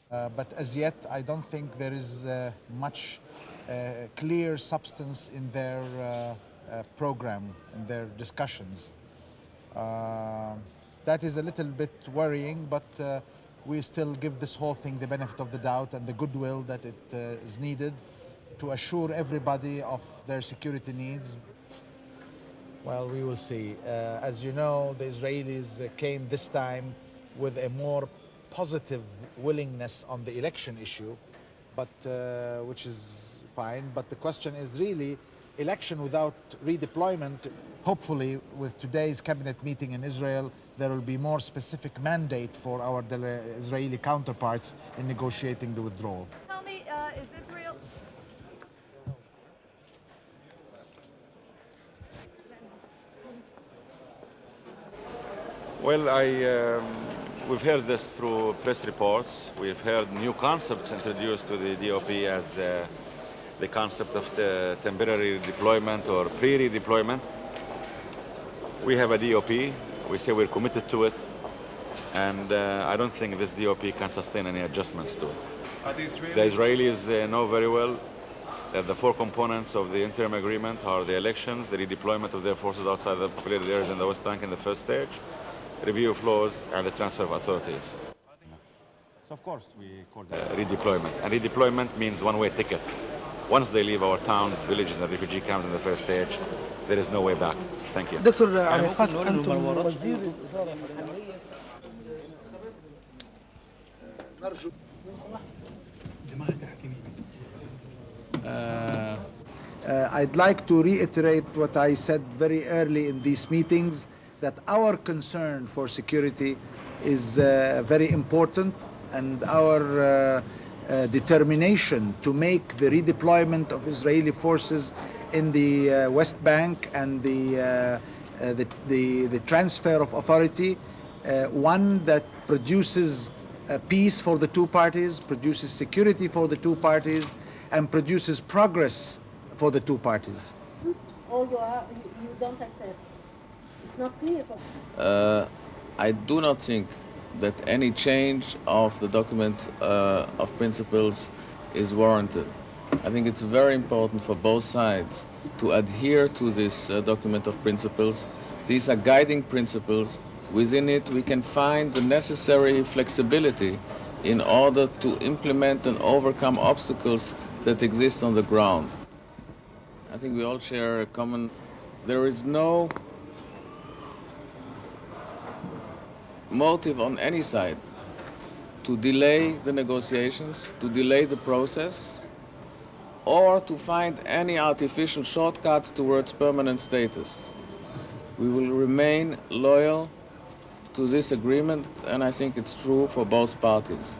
But as yet, I don't think there is much clear substance in their program, in their discussions. That is a little bit worrying, but we still give this whole thing the benefit of the doubt and the goodwill that it is needed to assure everybody of their security needs. Well, we will see. As you know, the Israelis came this time with a more positive willingness on the election issue, but which is fine. But the question is really election without redeployment. Hopefully, with today's cabinet meeting in Israel, there will be more specific mandate for our Israeli counterparts in negotiating the withdrawal. Tell me, is Israel... Well, we've heard this through press reports. We've heard new concepts introduced to the DOP as the concept of the temporary deployment or pre-redeployment. We have a DOP. We say we're committed to it. And I don't think this DOP can sustain any adjustments to it. The Israelis know very well that the four components of the interim agreement are the elections, the redeployment of their forces outside the populated areas in the West Bank in the first stage, review of laws, and the transfer of authorities. So of course we call redeployment. And redeployment means one-way ticket. Once they leave our towns, villages, and refugee camps in the first stage, there is no way back. Thank you. دكتور عرفات أنتم وزير I'd like to reiterate what I said very early in these meetings, that our concern for security is very important, and our determination to make the redeployment of Israeli forces in the West Bank and the transfer of authority, one that produces peace for the two parties, produces security for the two parties, and produces progress for the two parties. Or you don't accept? It's not clear. I do not think that any change of the document of principles is warranted. I think it's very important for both sides to adhere to this document of principles. These are guiding principles. Within it, we can find the necessary flexibility in order to implement and overcome obstacles that exist on the ground. I think we all share a common... There is no motive on any side to delay the negotiations, to delay the process, or to find any artificial shortcuts towards permanent status. We will remain loyal to this agreement, and I think it's true for both parties.